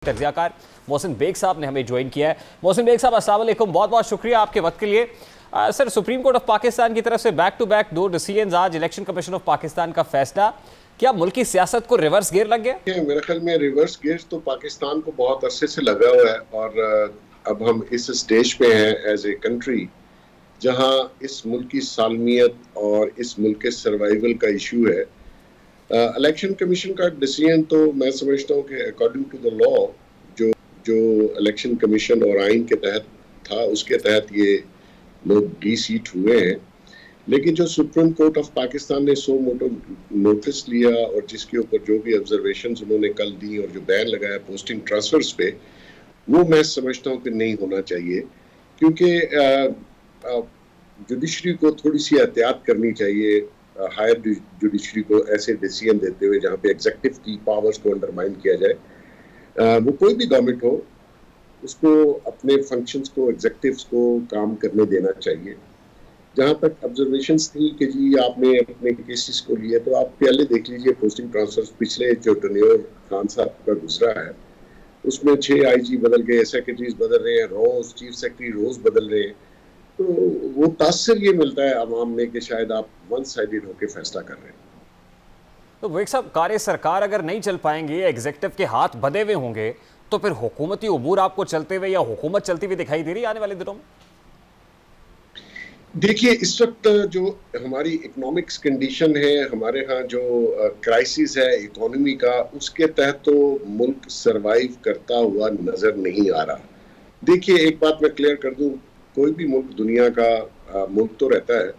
तज्जियाकार मोहसिन बेग साहब ने हमें ज्वाइन किया है। मोहसिन बेग साहब अस्सलाम वालेकुम, बहुत बहुत शुक्रिया आपके वक्त के लिए। Sir, supreme court of Pakistan की तरफ से बैक टू बैक 2 डिसीजन, आज इलेक्शन कमीशन ऑफ पाकिस्तान का फैसला, क्या मुल्क की सियासत को रिवर्स गियर लग गया? मेरे ख्याल में रिवर्स गियर तो पाकिस्तान को बहुत अरसे से लगा हुआ है और अब हम इस स्टेज पे हैं एज ए कंट्री जहां इस मुल्क की सालमियत और इस मुल्क के सर्वाइवल का इशू है। इलेक्शन कमीशन का डिसीजन तो मैं समझता हूं कि अकॉर्डिंग टू द लॉ जो जो इलेक्शन कमीशन और आइन के तहत था उसके तहत ये लोग डी-सीट हुए हैं, लेकिन जो सुप्रीम कोर्ट ऑफ पाकिस्तान ने सो मोटो नोटिस लिया और जिसके ऊपर जो भी ऑब्जर्वेशंस उन्होंने कल दी और जो बैन लगाया पोस्टिंग ट्रांसफर्स पे, वो मैं समझता हूँ कि नहीं होना चाहिए, क्योंकि जुडिशरी को थोड़ी सी एहतियात करनी चाहिए हायर जुडिशरी को ऐसे डिसीजन देते हुए जहाँ पे एग्जीक्यूटिव की पावर्स को अंडरमाइन किया जाए। वो कोई भी गवर्नमेंट हो उसको अपने फंक्शंस को एग्जीक्यूटिव्स को काम करने देना चाहिए। जहाँ तक ऑब्जर्वेशंस थी कि जी आपने अपने केसेस को लिए, तो आप पहले देख लीजिए पोस्टिंग ट्रांसफर पिछले जो टेन्योर खान साहब का गुजरा है उसमें 6 आईजी बदल गए, सेक्रेटरीज बदल रहे हैं, रोज चीफ सेक्रेटरी रोज बदल रहे हैं, तो वो तासर ये मिलता है अवाम में कि शायद आप वन साइडेड होकर फैसला कर रहे हैं। तो बेग साहब, कार्य सरकार अगर नहीं चल पाएंगे, एग्जीक्यूटिव के हाथ बंधे हुए होंगे, तो फिर हुकूमती उमूर आपको चलते हुए या हुकूमत चलती हुई दिखाई दे रही है आने वाले दिनों में? देखिए, इस वक्त जो हमारी इकोनॉमिक्स कंडीशन है, हमारे यहाँ जो क्राइसिस है इकोनॉमी का, उसके तहत तो मुल्क सरवाइव करता हुआ नजर नहीं आ रहा। देखिए, एक बात मैं क्लियर कर दूं, कोई भी मुल्क दुनिया का मुल्क तो रहता है,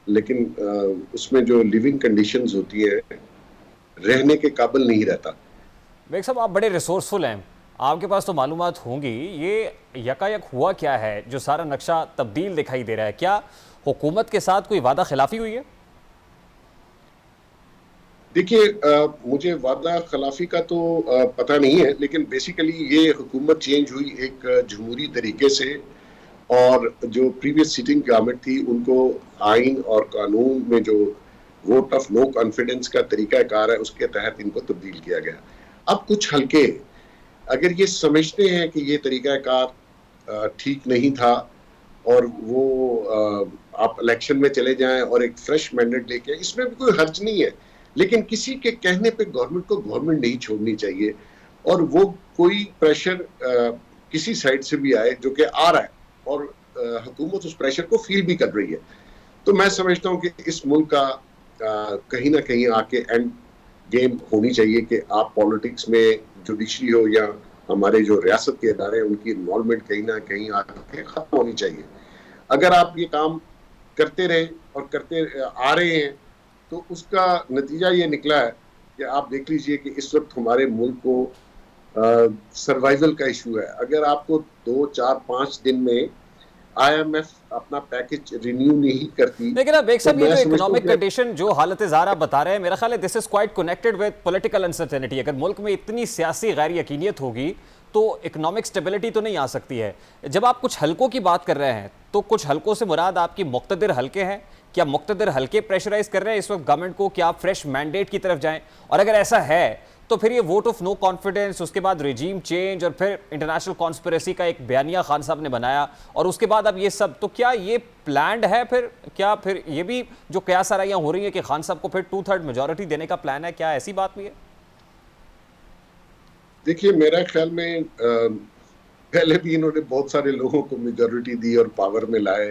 लेकिन उसमें जो लिविंग कंडीशंस होती है रहने के काबिल नहीं रहता। बेग साहब, आप बड़े रिसोर्सफुल हैं, आपके पास तो मालूमात होंगी, ये यकायक हुआ क्या है जो सारा नक्शा तब्दील दिखाई दे रहा है? क्या हुकूमत के साथ कोई वादा खिलाफी हुई है? देखिए, मुझे वादा खिलाफी का तो पता नहीं है, लेकिन बेसिकली ये हुकूमत चेंज हुई एक जमहूरी तरीके से, और जो प्रीवियस सिटिंग गवर्नमेंट थी उनको आइन और कानून में जो वोट ऑफ नो कॉन्फिडेंस का तरीकाकार है उसके तहत इनको तब्दील किया गया। अब कुछ हल्के अगर ये समझते हैं कि ये तरीकाकार ठीक नहीं था और वो आप इलेक्शन में चले जाएं और एक फ्रेश मैंडेट लेके, इसमें भी कोई हर्ज नहीं है, लेकिन किसी के कहने पे गवर्नमेंट को गवर्नमेंट नहीं छोड़नी चाहिए, और वो कोई प्रेशर किसी साइड से भी आए जो कि आ रहा है और हुकूमत उस प्रेशर को फील भी कर रही है, तो मैं समझता हूँ कि इस मुल्क का कहीं ना कहीं आके एंड गेम होनी चाहिए कि आप पॉलिटिक्स में जुडिशरी हो या हमारे जो रियासत के इदारे हैं उनकी इन्वॉल्वमेंट कहीं ना कहीं आके खत्म होनी चाहिए। अगर आप ये काम करते रहे और करते आ रहे हैं तो उसका नतीजा ये निकला है कि आप देख लीजिए कि इस वक्त हमारे मुल्क को सर्वाइवल का इशू है। अगर आपको 2, 4, 5 दिन में IMF अपना पैकेज रिन्यू नहीं करती, लेकिन अब बेग साहब, ये जो इकोनॉमिक कंडीशन जो हालत ज़ारा बता रहे हैं, मेरा ख्याल है this is quite connected with political uncertainty. अगर मुल्क में इतनी सियासी गैर यकीनियत होगी तो इकोनॉमिक स्टेबिलिटी तो नहीं आ सकती है। जब आप कुछ हलकों की बात कर रहे हैं तो कुछ हलकों से मुराद आपकी मुक्तदिर हलके हैं? क्या मुक्तदिर हलके प्रेशराइज कर रहे हैं इस वक्त गवर्नमेंट को कि आप फ्रेश मैंडेट की तरफ जाएं? और अगर ऐसा है तो फिर ये वोट ऑफ नो कॉन्फिडेंस, उसके बाद रिजीम चेंज और फिर इंटरनेशनल कॉन्स्पिरेसी का एक बयानिया खान साहब ने बनाया और उसके बाद अब ये सब, तो क्या ये प्लान्ड है? फिर क्या फिर ये भी जो कयास आराइयां हो रही है कि खान साहब को फिर 2/3 मेजॉरिटी देने का प्लान है, क्या ऐसी बात भी है? देखिए, मेरा ख्याल में पहले भी इन्होंने बहुत सारे लोगों को मेजॉरिटी दी और पावर में लाए।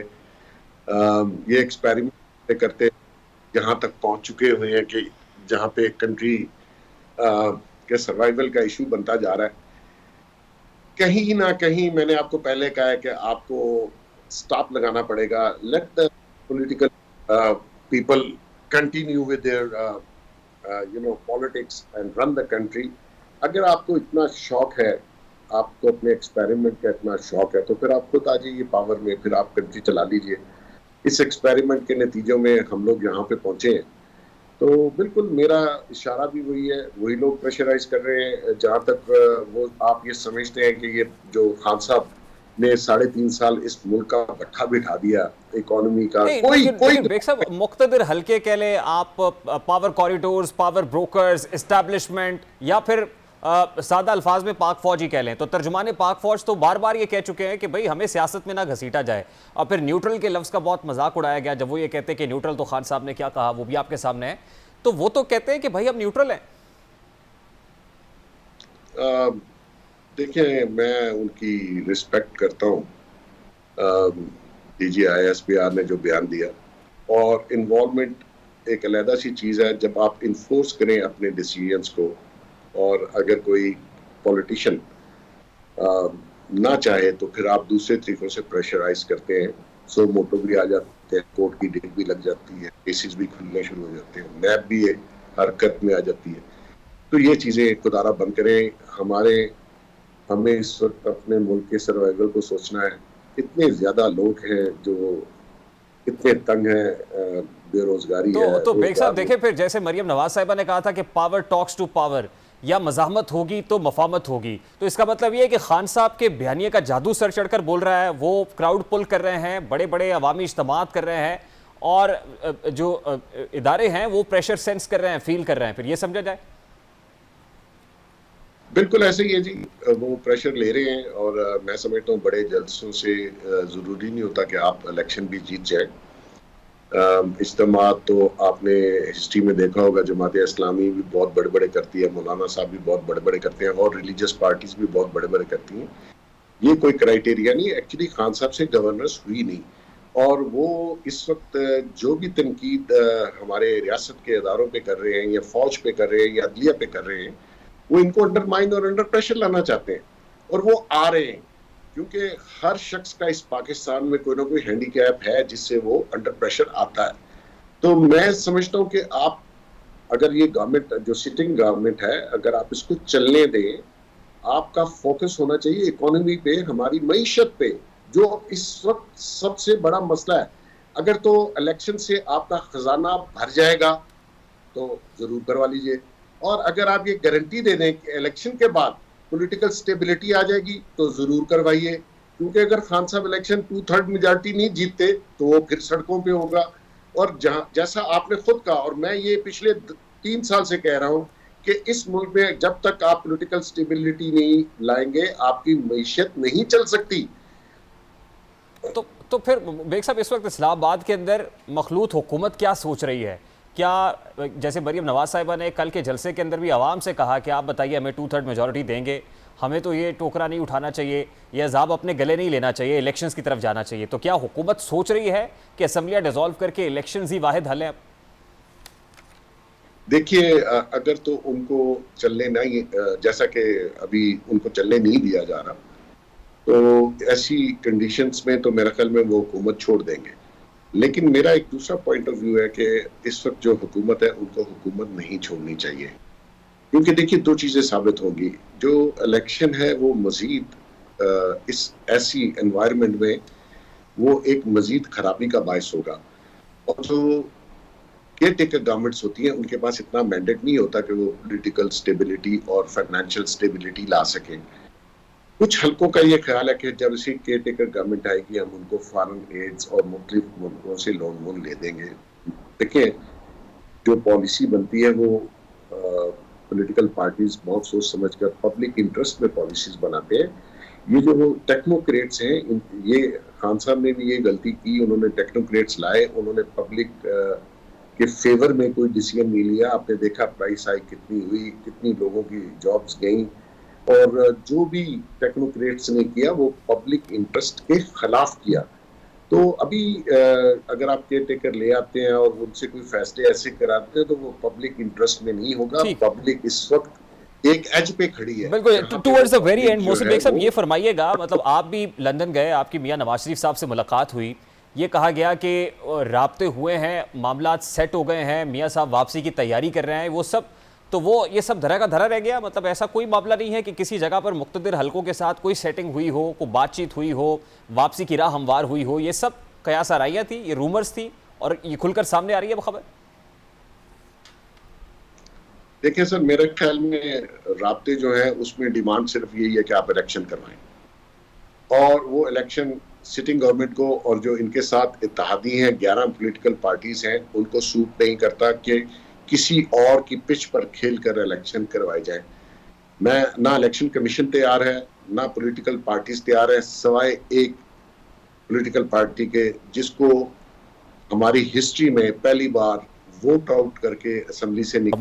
ये एक्सपेरिमेंट करते यहाँ तक पहुंच चुके हुए हैं कि जहाँ पे कंट्री के सर्वाइवल का इशू बनता जा रहा है। कहीं ना कहीं मैंने आपको पहले कहा है कि आपको स्टॉप लगाना पड़ेगा। Let the political people continue with their politics and run the country. अगर आपको इतना शौक है, आपको अपने एक्सपेरिमेंट का इतना शौक है, तो फिर आप खुद आ जाइए पावर में, फिर आप कंट्री चला लीजिए। इस एक्सपेरिमेंट के नतीजों में हम लोग यहाँ पे पहुंचे हैं, तो बिल्कुल मेरा इशारा भी वही है, वही लोग प्रेशराइज कर रहे हैं। जहाँ तक वो आप ये समझते हैं कि ये जो खान साहब ने 3.5 साल इस मुल्क का भट्ठा बिठा दिया इकोनॉमी का, कोई बेग साहब, मुक्तदिर हल्के कह ले आप, power corridors, power brokers, establishment, या फिर सादा अल्फाज में पाक फौज ही कह लें, तो तर्जुमाने पाक फौज तो बार बार ये कह चुके हैं कि भाई हमें सियासत में ना घसीटा जाए। और फिर न्यूट्रल के लफ्ज़ का बहुत मजाक उड़ाया गया जब वो ये कहते हैं कि न्यूट्रल, तो खान साहब ने क्या कहा वो भी आपके सामने है। तो वो तो कहते हैं कि भाई हम न्यूट्रल हैं। देखिए, मैं उनकी रिस्पेक्ट करता हूँ, डीजी ISPR ने जो बयान दिया, और इन्वॉल्वमेंट एक अलहदा सी चीज़ है। जब आप इन्फोर्स करें अपने डिसीजंस को, और अगर कोई पॉलिटिशियन ना चाहे तो फिर आप दूसरे तरीकों से प्रेशराइज करते हैं, सो मोटो भी आ जाते हैं, कोर्ट की डेट भी लग जाती है, केसेस भी खुलने शुरू हो जाते हैं, नैब भी हरकत में आ जाती है। तो ये चीज़ें खुदारा बंद करें। हमें इस वक्त अपने मुल्क के सर्वाइवल को सोचना है। इतने ज्यादा लोग हैं जो इतने तंग हैं, बेरोजगारी है। तो बेग साहब देखें, फिर जैसे मरियम नवाज साहिबा ने कहा था कि पावर टॉक्स टू पावर, या मज़ाहमत होगी तो मफामत होगी, तो इसका मतलब ये है कि खान साहब के बयानिए का जादू सर चढ़कर बोल रहा है, वो क्राउड पुल कर रहे हैं, बड़े बड़े अवामी इज्तिमात कर रहे हैं, और जो इदारे हैं वो प्रेशर सेंस कर रहे हैं, फील कर रहे हैं, फिर ये समझा जाए? बिल्कुल ऐसे ही है जी, वो प्रेशर ले रहे हैं, और मैं समझता हूँ बड़े जलसों से जरूरी नहीं होता कि आप इलेक्शन भी जीत जाए। इज्तिमा तो आपने हिस्ट्री में देखा होगा, जमात इस्लामी भी बहुत बड़े बड़े करती है, मौलाना साहब भी बहुत बड़े बड़े करते हैं, और रिलीजियस पार्टीज भी बहुत बड़े बड़े करती हैं। ये कोई क्राइटेरिया नहीं। एक्चुअली खान साहब से गवर्नेंस हुई नहीं, और वो इस वक्त जो भी तनकीद हमारे रियासत के इदारों पे कर रहे हैं, या फौज पे कर रहे हैं, या अदलिया पे कर रहे हैं, वो इनको अंडरमाइन और अंडर प्रेशर लाना चाहते हैं, और वो आ रहे हैं। क्योंकि हर शख्स का इस पाकिस्तान में कोई ना कोई हैंडीकैप है जिससे वो अंडर प्रेशर आता है। तो मैं समझता हूँ कि आप, अगर ये गवर्नमेंट जो सिटिंग गवर्नमेंट है, अगर आप इसको चलने दें, आपका फोकस होना चाहिए इकोनॉमी पे, हमारी मईशत पे, जो इस वक्त सबसे बड़ा मसला है। अगर तो इलेक्शन से आपका खजाना भर जाएगा तो जरूर करवा लीजिए, और अगर आप ये गारंटी दे दें कि इलेक्शन के बाद पॉलिटिकल स्टेबिलिटी आ जाएगी तो जरूर करवाइए। क्योंकि अगर खान साहब इलेक्शन 2/3 मेजॉरिटी नहीं जीतते तो वो फिर सड़कों पे होगा। और जैसा आपने खुद कहा, और मैं ये पिछले 3 साल से कह रहा हूँ कि इस मुल्क में जब तक आप पॉलिटिकल स्टेबिलिटी नहीं लाएंगे, आपकी मईशत नहीं चल सकती। तो फिर बेग साहब, इस वक्त इस्लामाबाद के अंदर मखलूत हुकूमत क्या सोच रही है? क्या जैसे मरियम नवाज साहिबा ने कल के जलसे के अंदर भी आवाम से कहा कि आप बताइए हमें 2/3 मेजॉरिटी देंगे, हमें तो ये टोकरा नहीं उठाना चाहिए, यह अजाब अपने गले नहीं लेना चाहिए, इलेक्शंस की तरफ जाना चाहिए। तो क्या हुकूमत सोच रही है कि असम्बलियाँ डिसॉल्व करके इलेक्शंस ही वाहिद हल है? देखिए, अगर तो उनको चलने नहीं, जैसा कि अभी उनको चलने नहीं दिया जा रहा, तो ऐसी कंडीशंस में तो मेरे ख्याल में वो हुकूमत छोड़ देंगे। लेकिन मेरा एक दूसरा पॉइंट ऑफ व्यू है कि इस वक्त जो हुकूमत है उनको हुकूमत नहीं छोड़नी चाहिए। क्योंकि देखिए, 2 चीजें साबित होंगी। जो इलेक्शन है वो मजीद इस ऐसी एनवायरनमेंट में वो एक मजीद खराबी का बायस होगा। और जो केयर टेकर गवर्नमेंट्स होती हैं, उनके पास इतना मैंडेट नहीं होता कि वो पॉलिटिकल स्टेबिलिटी और फाइनेंशियल स्टेबिलिटी ला सकें। कुछ हल्कों का ये ख्याल है कि जब इसी केयर टेकर गवर्नमेंट आएगी, हम उनको फॉरेन एड्स और मुख्तलिफ मुल्कों से लोन वोन ले देंगे। देखिए, जो पॉलिसी बनती है वो पॉलिटिकल पार्टीज बहुत सोच समझ कर पब्लिक इंटरेस्ट में पॉलिसीज बनाते हैं। ये जो टेक्नोक्रेट्स हैं, ये खान साहब ने भी ये गलती की, उन्होंने टेक्नोक्रेट्स लाए, उन्होंने पब्लिक के फेवर में कोई डिसीजन नहीं लिया। आपने देखा प्राइस हाइक कितनी हुई, कितनी लोगों की जॉब्स गई, और जो भी टेक्नोक्रेट्स ने किया वो पब्लिक इंटरेस्ट के खिलाफ किया। तो अभी अगर आप केयर टेकर ले आते हैं और उनसे कोई फैसले ऐसे कराते हैं तो वो पब्लिक इंटरेस्ट में नहीं होगा। पब्लिक इस वक्त एक एज पे खड़ी है। बिल्कुल, towards the very end Mohsin Baig साहब ये फरमाइएगा, मतलब आप भी लंदन गए, आपकी मियां नवाज शरीफ साहब से मुलाकात हुई, ये कहा गया कि राब्ते हुए हैं, मामला सेट हो गए हैं, मियां साहब वापसी की तैयारी कर रहे हैं, वो सब, तो वो ये सब धरा का धरा रह गया? मतलब ऐसा कोई मामला नहीं है कि किसी जगह पर मुख्तदिर हलकों के साथ कोई सेटिंग हुई हो, कोई बातचीत हुई हो, वापसी की राह हमवार हुई हो? ये सब कयास आराइयाँ थी, ये रूमर्स थी, और ये खुलकर सामने आ रही है वो खबर? देखिए सर, मेरे ख्याल में राब्ते जो है उसमें डिमांड सिर्फ यही है कि आप इलेक्शन करवाएं, और वो इलेक्शन सिटिंग गवर्नमेंट को और जो इनके साथ इत्तेहादी हैं, 11 पॉलिटिकल पार्टीज हैं, उनको सूट नहीं करता कि किसी और की पिच पर खेल कर इलेक्शन करवाए जाए। मैं ना इलेक्शन कमीशन तैयार है, ना पॉलिटिकल पार्टीज तैयार है, सवाए एक पॉलिटिकल पार्टी के जिसको हमारी हिस्ट्री में पहली बार वोट आउट करके असेंबली से